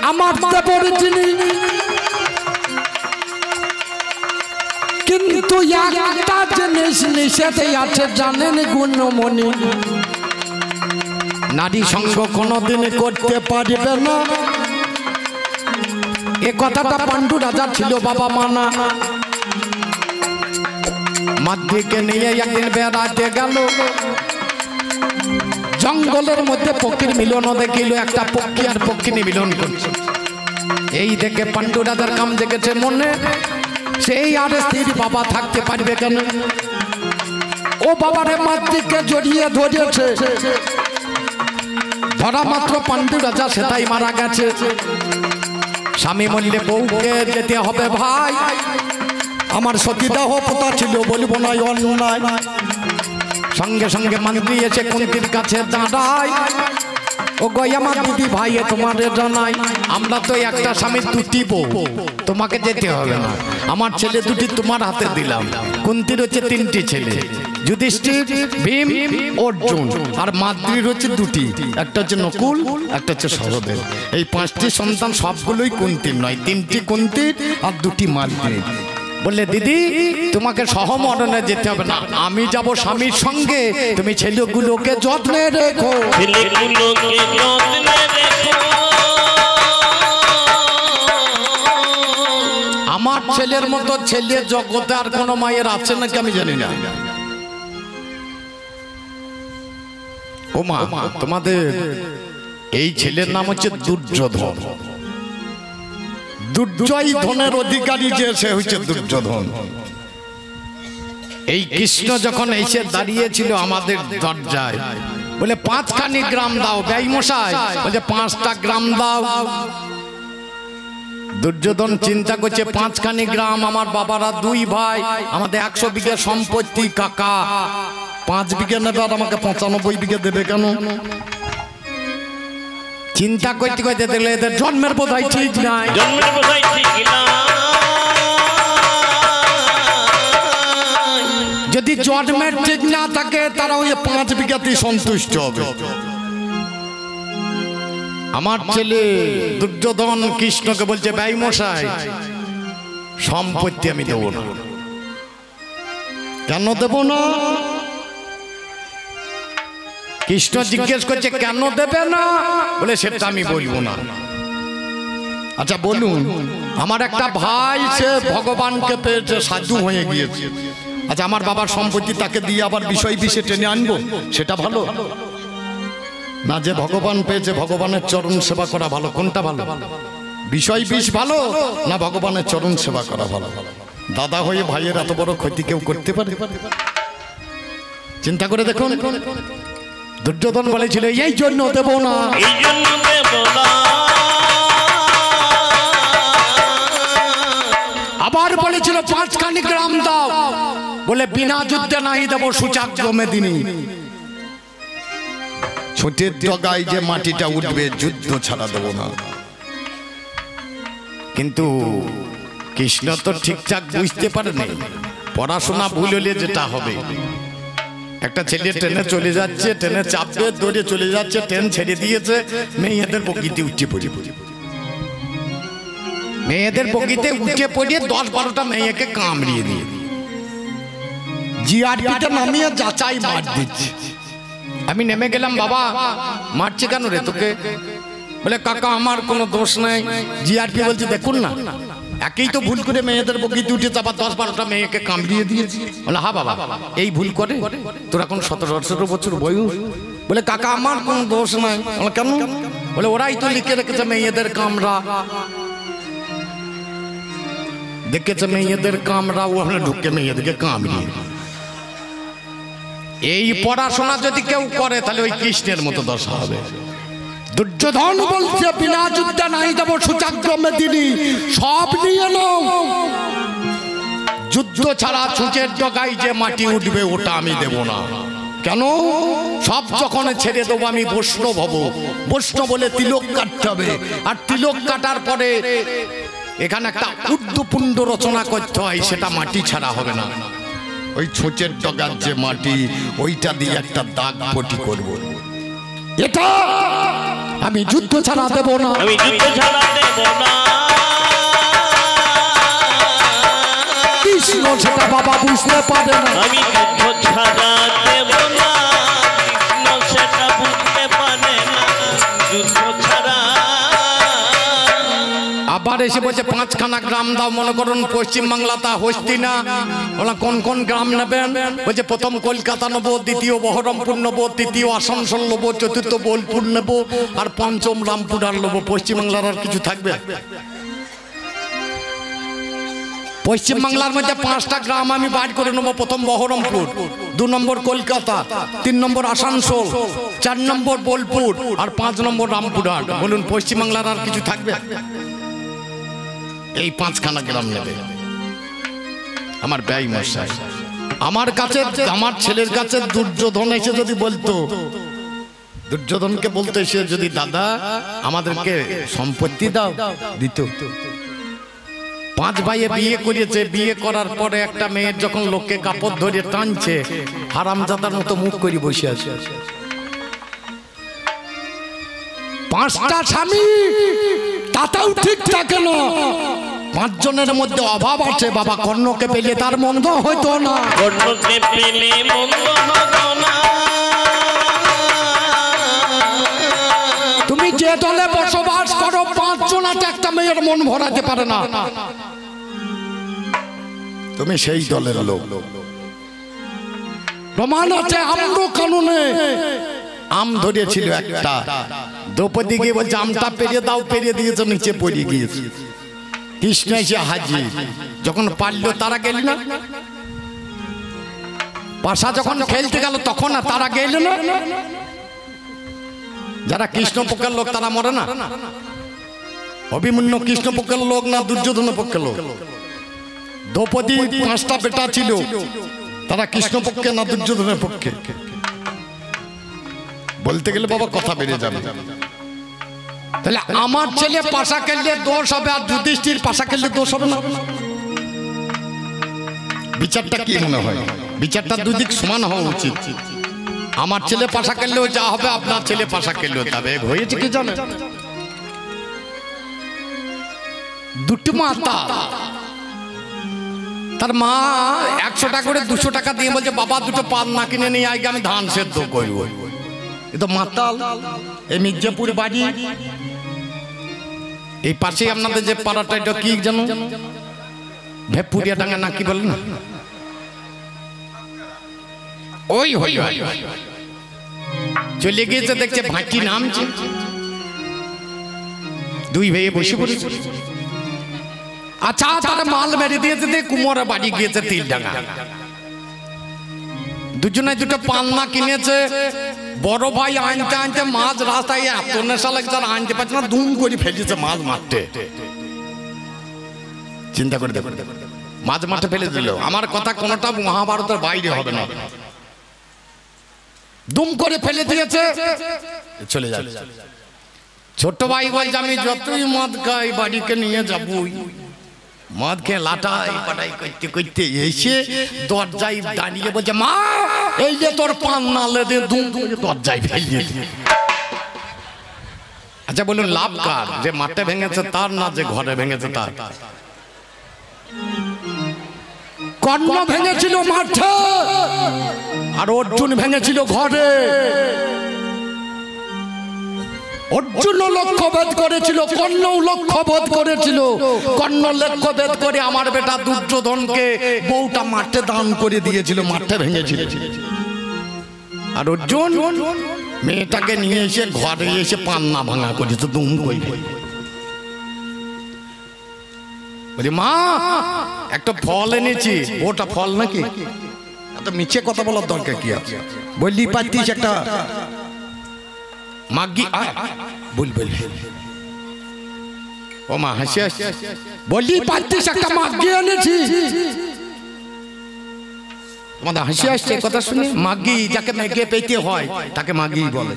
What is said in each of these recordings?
আমার দেবর যিনি, কিন্তু একটা জিনিস নিষেধে আছে জানেন গুণমণি, নারী সঙ্গ কোনোদিন করতে পারবে না। এ কথাটা পাণ্ডু রাজা ছিল বাবা মানা। মাদ্রিকে নিয়ে একদিন বেড়াতে গেল, জঙ্গলের মধ্যে পক্ষীর মিলন দেখিল, একটা পক্ষী আর পক্ষিনী মিলন করছে। এই দেখে পাণ্ডু রাজার কাম দেখেছে মনে, সেই আর স্ত্রীর বাবা থাকতে পারবে কেন? ও বাবারে মাদ্রিকে জড়িয়ে ধরেছে, ধরা মাত্র পাণ্ডু রাজা সেটাই মারা গেছে। স্বামী বললে বউকে যেতে হবে ভাই, আমার সতীদাহ পতা ছিল বলবো না অন্যায়। সঙ্গে সঙ্গে মান্ত্রী এসে কুন্তির কাছে দাঁড়ায়, ও গো আমার দিদি ভাই তোমার জানাই, আমরা তো একটা স্বামীর দুটি বউ, তোমাকে যেতে হবে না। আমার ছেলে দুটি তোমার হাতে দিলাম। কুন্তির হচ্ছে তিনটি ছেলে, যুধিষ্ঠির, ভীম, অর্জুন, আর মাদ্রির হচ্ছে দুটি, একটা হচ্ছে নকুল, একটা হচ্ছে সহদেব। এই পাঁচটি সন্তান সবগুলোই কুন্তির নয়, তিনটি কুন্তির আর দুটি মাদ্রির। বললে দিদি তোমাকে সহমরণে যেতে হবে না, আমি যাব স্বামীর সঙ্গে, তুমি ছেলেগুলোকে যত্নে রেখো। আমার ছেলের মতো ছেলে জগতে আর কোন মায়ের আছে নাকি আমি জানি না। ও মা, তোমাদের এই ছেলের নাম হচ্ছে দুর্যোধন। দুর্জয় ধনের অধিকারী যে সে হচ্ছে দুর্যোধন। এই কৃষ্ণ যখন এসে দাঁড়িয়েছিল আমাদের দরজায়, বলে 5খানি গ্রাম দাও। ব্যয় মশাই বলে 5টা গ্রাম দাও। দুর্যোধন চিন্তা করছে 5খানি গ্রাম, আমার বাবারা 2 ভাই, আমাদের 100 বিঘা সম্পত্তি, কাকা 5 বিঘা নেবে আর আমাকে 95 বিঘা দেবে কেন? চিন্তা করতে করতে দেখলে এদের জন্মের বোধহয় ঠিক নাই, জন্মের বোধহয় ঠিক না। যদি জন্মের ঠিক না থাকে তারা ওই 5 বিঘাতেই সন্তুষ্ট হবে। আমার ছেলে দুর্যোধন কৃষ্ণকে বলছে ব্যয় মশাই সম্পত্তি আমি দেব না। কেন দেব না? কৃষ্ণ জিজ্ঞেস করছে কেন দেবে না? বলে সেটা আমি বলবো না। আচ্ছা বলুন, আমার একটা ভাই সে ভগবানকে পেয়েছে, সাধু হয়ে গিয়েছে, আচ্ছা আমার বাবার সম্পত্তি তাকে দিয়ে আবার বিষয় বিষে টেনে আনবো, সেটা ভালো না? যে ভগবান পেয়েছে ভগবানের চরণ সেবা করা ভালো। কোনটা ভালো? বিষয় বিষ ভালো না ভগবানের চরণ সেবা করা ভালো? দাদা হয়ে ভাইয়ের এত বড় ক্ষতি কেউ করতে পারে? চিন্তা করে দেখুন। দুর্যোধন বলেছিল এই জন্য দেব না, এই জন্য দেব না। আবার বলেছিল 5খানি গ্রাম দাও, বলে বিনা যুদ্ধে নাই দেব, সুচাগ্র মেদিনী। ছোটের ডগায় যে মাটিটা উঠবে যুদ্ধ ছাড়া দেব না। কিন্তু কৃষ্ণ তো ঠিকঠাক বুঝতে পারেনি, পড়াশোনা ভুল হলে যেটা হবে। একটা ছেলে ট্রেনে চলে যাচ্ছে, ট্রেনে চাপবে, দৌড়ে চলে যাচ্ছে, ট্রেন ছেড়ে দিয়েছে, মেয়েদের বগিতে উঠে পড়ে, মেয়েদের বগিতে উঠে পড়ে 10-12টা মেয়েকে কামড়িয়ে দিয়ে জিআরপিটা নামিয়ে যাচাই মার দিচ্ছে। আমি নেমে গেলাম, বাবা মারছে কেন রে তোকে? বলে কাকা আমার কোনো দোষ নাই। জিআরপি বলছে দেখুন না, একই তো ভুল করে মেয়েদের বগিতে উঠেছে, আবার 10-12টা মেয়েকে কামড়িয়ে দিয়েছে। বলে হ্যাঁ বাবা, এই ভুল করে তোর এখন 17-18 বছর বয়স। বলে কাকা আমার কোনো দোষ নাই। কেন? বলে ওরাই তো লিখে রেখেছে মেয়েদের কামড়া, দেখেছে মেয়েদের কামড়া, ও আমরা ঢুকে মেয়েদেরকে কামড়িয়ে। এই পড়াশোনা যদি কেউ করে তাহলে ওই কৃষ্ণের মতো দশা হবে। দুর্যোধন বলছে বিনা যুদ্ধে নাই দেব, সুচাগ্র মেদিনী, সব নিয়ে নাও। যুদ্ধ ছাড়া ছুঁচের ডগায় যে মাটি উঠবে ওটা আমি দেব না। কেন? সব যখন ছেড়ে দেবো আমি বৈষ্ণব হব। বৈষ্ণব বলে তিলক কাটতে হবে, আর তিলক কাটার পরে এখানে একটা উর্দুপুণ্ড রচনা করতে হয়, সেটা মাটি ছাড়া হবে না। ওই ছুঁচের ডগার যে মাটি, ওইটা দিয়ে একটা দাগ পটি করব। এটা আমি যুদ্ধ ছাড়া দেব না, আমি যুদ্ধ ছাড়া দেব না কৃষ্ণ সেটা বাবা বুঝতে পারে না আমি যুদ্ধ ছাড়া দেব না কৃষ্ণ সেটা বুঝতে পারে না যুদ্ধ ছাড়া আবার এসে বলছে 5খানা গ্রাম দাও মনে করুন পশ্চিম বাংলা তা হস্তি না ওরা কোন কোন গ্রাম নেবেন বলছে প্রথম কলকাতা নেবো দ্বিতীয় বহরমপুর নেবো তৃতীয় আসানসোল নেবো চতুর্থ বোলপুর নেবো আর পঞ্চম রামপুর আর নেবো পশ্চিম বাংলার আর কিছু থাকবে পশ্চিম বাংলার মধ্যে 5টা গ্রাম আমি বাইর করে নেবো প্রথম বহরমপুর 2 নম্বর কলকাতা 3 নম্বর আসানসোল 4 নম্বর বোলপুর আর 5 নম্বর রামপুরহাট বলুন পশ্চিম বাংলার আর কিছু থাকবে এই 5খানা গ্রাম নেবে আমার ব্যয় মশাই আমার কাছে আমার ছেলের কাছে দুর্যোধন এসে যদি বলতো দুর্যোধনকে বলতো এসে যদি দাদা আমাদেরকে সম্পত্তি দাও দিত 5 ভাইয়ে বিয়ে করেছে বিয়ে করার পরে একটা মেয়ের যখন লোককে কাপড় ধরে টানছে হারামজাদার মতো মুখ করে বসে আছে 5টা স্বামী তাতেও ঠিক থাকে না 5 জনের মধ্যে অভাব আছে বাবা কর্ণকে পেলে তার মন্দ হইতো না কর্ণকে পেলে মন্দ হতো না তুমি যে দলে বসবাস করো 5 জন আছে একটা মেয়ের মন ভরাতে পারে না তুমি সেই দলের লোক প্রমাণ আছে আম্র কানুনে আম ধরেছিল একটা দ্রৌপদী গিয়ে বলছে আমটা পেরিয়ে দাও পেরিয়ে দিয়েছে নিচে পড়ে গিয়েছে কৃষ্ণ এসে হাজির যখন পারলো তারা গেল না পাশা যখন খেলতে গেল তখন না তারা গেল না যারা কৃষ্ণ পক্ষের লোক তারা মরে না অভিমন্যু কৃষ্ণ পক্ষের লোক না দুর্যোধন পক্ষের লোক দ্রৌপদী 5টা বেটা ছিল তারা কৃষ্ণ পক্ষে না দুর্যোধনের পক্ষে বলতে গেলে বাবা কথা বেড়ে যাবে তাহলে আমার ছেলে পাশা খেললে দোষ হবে আর যুধিষ্ঠির পাশা খেললে দোষ হবে না বিচারটা কি মনে হয় বিচারটা দুদিক সমান হওয়া উচিত আমার ছেলে পাশা খেললেও যা হবে আপনার ছেলে পাশা খেললেও তবে হয়েছে কি জানেন দুটি মাতা তার মা 100 টাকা করে 200 টাকা দিয়ে বলছে বাবা দুটো পান না কিনে নিয়ে আগে আমি ধান সেদ্ধ করবো এ তো মাতাল এই মির্জাপুর বাড়ি এই পাশে আপনাদের যে পাড়াটা এটা কি জানো ভেপুরিয়া ডাঙ্গা না কি বলেন না ওই হই চলে গিয়েছে দেখছে ভাটি নামছে 2 ভাইয়ে বসে পড়েছে আচ্ছা তার মাল মেরে দিয়েছে কুমোরে বাড়ি গিয়েছে 3 ডাঙ্গা দুজনে দুটো পান্না কিনেছে বড় ভাই আনতে আনতে মাছ রাস্তায় এত নেশা লাগছে আর আনতে পারছে না দুম করে ফেলেছে মাছ মারতে চিন্তা করে দেখো মাছ মাঠে ফেলে দিল আমার কথা কোনটা মহাভারতের বাইরে হবে না দুম করে ফেলে দিয়েছে চলে যাবে ছোট ভাই বলছে আমি যতই মদ খাই বাড়িকে নিয়ে যাবই মদ খেয়ে লাটাই পাটাই করতে করতে এসে দরজায় দাঁড়িয়ে বলছে মা এই যে তোর পান না লেদে দুম দরজায় ফেলিয়ে আচ্ছা বলুন লাভ কার যে মাঠে ভেঙেছে তার না যে ঘরে ভেঙেছে তার কর্ণ ভেঙেছিল মাঠে আর অর্জুন ভেঙেছিল ঘরে অর্জুন লক্ষ্যভেদ করেছিল কর্ণ লক্ষ্যভেদ করেছিল কর্ণ লক্ষ্যভেদ করে আমার বেটা দুর্যোধনকে বউটা মাঠে দান করে দিয়েছিল মাঠে ভেঙেছিল আর অর্জুন মেয়েটাকে নিয়ে এসে ঘরে এসে পান্না ভাঙা করেছে দুম কই বলি মা একটা ফল এনেছি ওটা ফল নাকি এত মিছে কথা বলার দরকার কি আছে বললি পাচ্ছিস একটা মাগি বল বল ও মা হাসি হাসি বললি পাচ্ছিস একটা মাগি এনেছি তোমাদের হাসি আসছে কথা শুনে মাগি যাকে মেঘে পেতে হয় তাকে মাগি বলে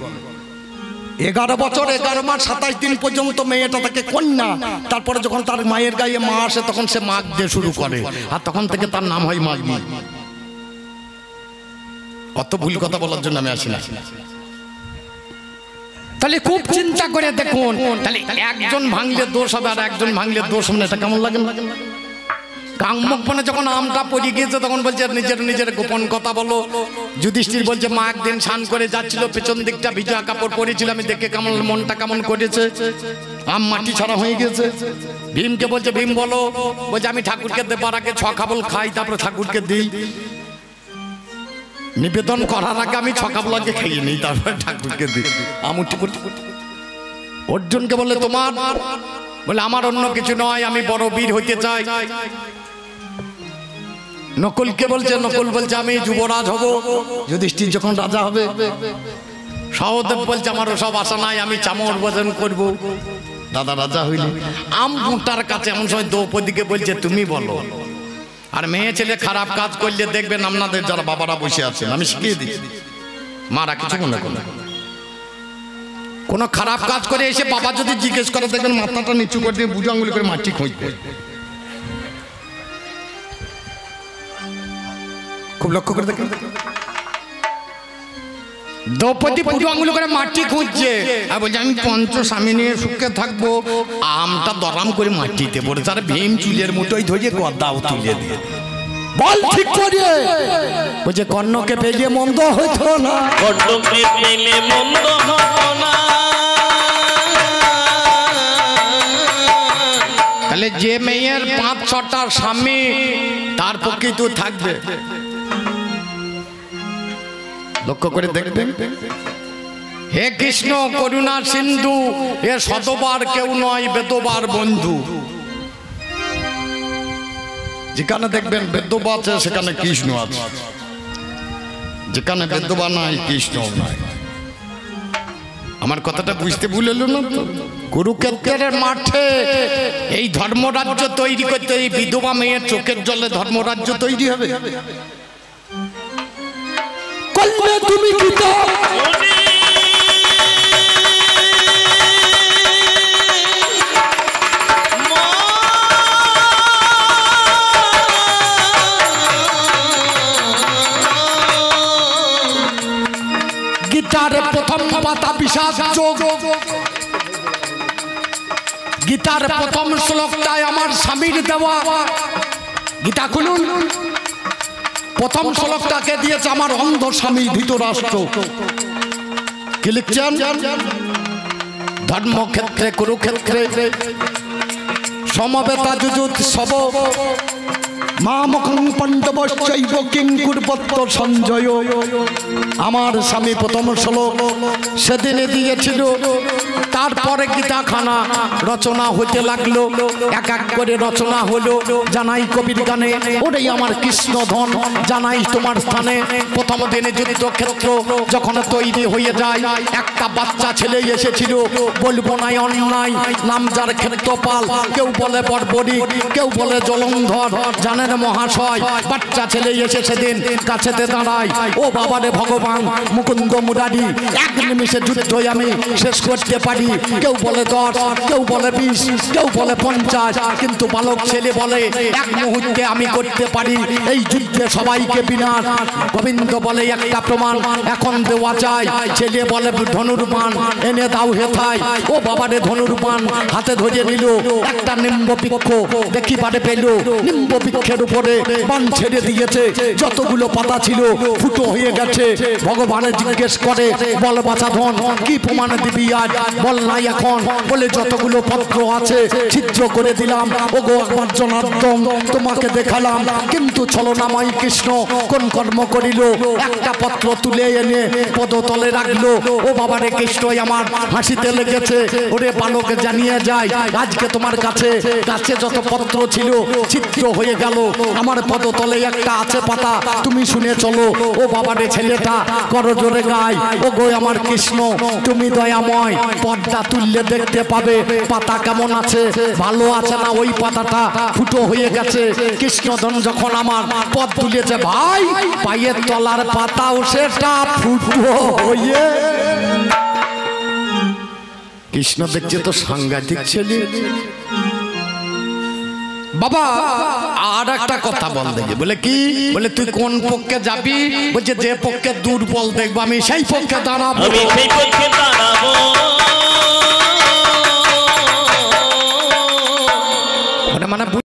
11 বছর 11 মাস 27 দিন পর্যন্ত মেয়েটা তাকে কন্যা তারপরে যখন তার মায়ের গায়ে মা আসে তখন সে মাগ দিয়ে শুরু করে আর তখন থেকে তার নাম হয় মাগি অত ভুল কথা বলার জন্য আমি আসি না তাহলে খুব চিন্তা করে দেখুন, তাহলে একজন ভাঙলে দোষ হবে আর একজন ভাঙলে দোষ হবে না, এটা কেমন লাগে না? কামুকবনে যখন আমটা পড়ে গিয়েছে তখন বলছে নিজের নিজের গোপন কথা বলো। যুধিষ্ঠির বলছে মা একদিন স্নান করে যাচ্ছিল, পেছন দিকটা ভিজা কাপড় পরেছিল, আমি দেখে কেমন মনটা কেমন করেছে, আম মাটি ছাড়া হয়ে গেছে। ভীমকে বলছে ভীম বলো, বলছে আমি ঠাকুরকে দেবার আগে 6 খাবল খাই, তারপরে ঠাকুরকে দিই। নিবেদন করার আগে আমি 6 খাবল আগে খেয়ে নিই, তারপরে ঠাকুরকে দিই। আমুটি অর্জুনকে বললে তোমার, বলে আমার অন্য কিছু নয়, আমি বড় বীর হইতে চাই। নকুলকে বলছে, নকুল বলছে আমি যুবরাজ হব, যুধিষ্ঠির যখন রাজা হবে। সহদেব বলছে আমার সব আশা নাই, আমি চামর বদন করব, দাদা রাজা হইলে। আম মোটার কাছে এমন সময় দ্রৌপদীকে বলছে তুমি বলো। আর মেয়ে ছেলে খারাপ কাজ করলে দেখবেন আপনাদের যারা বাবারা বসে আছেন, আমি শিখিয়ে দিচ্ছি, মারা কিছু মনে করো, কোন খারাপ কাজ করে এসে বাবা যদি জিজ্ঞেস করে দেখবেন মাথাটা নিচু করে দিয়ে বুঝো আঙুলি করে মাটি খুঁজবে। খুব লক্ষ্য করে দেখেন, দ্রৌপদী পুজো আঙুল করে মাটি খুঁজছে আর বলছে আমি পঞ্চস্বামী নিয়ে সুখে থাকবো। আমটা দরাম করে মাটিতে পড়ে, তার ভীম চুলের মুঠোই ধরিয়ে গদাও তুলে দিয়ে বল ঠিক করে বলছে কর্ণকে পেলে মন্দ হইতো না, কর্ণকে পেলে মন্দ হতো না। তাহলে যে মেয়ের 5-6টা স্বামী তার পক্ষে তো থাকবে। লক্ষ্য করে দেখবেন, হে কৃষ্ণ করুণা সিন্ধু, এ শতবার কেউ নয় বেদবার বন্ধু। যেখানে দেখবেন বেদবা আছে সেখানে কৃষ্ণ আছে, যেখানে বেদবা নাই কৃষ্ণ নাই। আমার কথাটা বুঝতে ভুল হলো না তো? কুরুক্ষেত্রের মাঠে এই ধর্মরাজ্য তৈরি করতে এই বিধবা মেয়ের চোখের জলে ধর্মরাজ্য তৈরি হবে। করলে তুমি কি তো গীতার প্রথম পাতা বিষাদ যোগ, গীতার প্রথম শ্লোকটায় আমার স্বামীর দেওয়া। গীতা খুলুন, প্রথম শ্লোকটাকে দিয়েছে আমার অন্ধ স্বামী ধৃতরাষ্ট্র। কি লিখছেন? ধর্মক্ষেত্রে কুরুক্ষেত্রে সমবেতা যুযুৎসব মামকং পাণ্ডবশ্চৈব কিং কুর্বত সঞ্জয়। আমার স্বামী প্রথম শ্লোক সেদিনে দিয়েছিল, তারপরে গীতাখানা রচনা হতে লাগলো, এক এক করে রচনা হলো। জানাই কবির গানে ওটাই আমার কৃষ্ণধন, জানাই তোমার স্থানে। প্রথম দিনে যুদ্ধক্ষেত্র যখন তৈরি হয়ে যায়, একটা বাচ্চা ছেলে এসেছিল, বলবো নাই অন্যায়, নাম যার ক্ষেত্রপাল, কেউ বলে বর্বরী, কেউ বলে জলন্ধর। জানেন মহাশয়, বাচ্চা ছেলে এসে সেদিন কাছেতে দাঁড়ায়, ও বাবারে ভগবান মুকুন্দ মুরারি, এক নিমিষে যুদ্ধ আমি শেষ করতে পারি। কেউ বলে 10, কেউ বলে 20, কেউ বলে 50, কিন্তু বালক ছেলে বলে এক মুহূর্তে আমি করতে পারি এই যুদ্ধে সবাইকে বিনাশ। গোবিন্দ বলে একটা প্রমাণ এখন দেওয়া যায়। ছেলে বলে ধনুর্বাণ এনে দাও হেথায়। ও বাবারে ধনুর্বাণ হাতে ধরে নিল, একটা নিম্ব বৃক্ষ দেখিবারে পেল, নিম্ব বৃক্ষের উপরে বাণ ছেড়ে দিয়েছে, যতগুলো পাতা ছিল ফুটো হয়ে গেছে। ভগবানের জিজ্ঞেস করে বল বাছাধন কি প্রমাণ দিবি আজ? বল নাই এখন, বলে যতগুলো পত্র আছে ছিদ্র করে দিলাম। ও গো আমার জনার্দন তোমাকে দেখালাম, কিন্তু ছলনাময় কৃষ্ণ কোন কর্ম করিল? একটা পত্র তুলে এনে পদতলে রাখলো। ও বাবারে কৃষ্ণ আমার হাসিতে লেগেছে। ওরে বালক জানিয়ে যায় আজকে তোমার কাছে কাছে যত পত্র ছিল ছিদ্র হয়ে গেল, আমার পদতলে একটা আছে পাতা, তুমি শুনে চলো। ও বাবারে ছেলেটা করো জোরে গায়, ও গো আমার কৃষ্ণ তুমি দয়াময়, পর্দা তুললে দেখতে পাবে পাতা কেমন আছে, ভালো আছে না ওই পাতাটা ফুটো হয়ে গেছে। কৃষ্ণধন যখন আমার পদ তুলেছে ভাই, পায়ের তলার পাতাও সেটা ফুটো হয়ে। কৃষ্ণ দেখছে তো সাংঘাতিক ছেলে, বাবা আর একটা কথা বল দেখি বলে কি বলে তুই কোন পক্ষে যাবি বলছে যে পক্ষে দুর্বল দেখবো আমি সেই পক্ষে দাঁড়াবো আমি সেই পক্ষে দাঁড়াবো মানে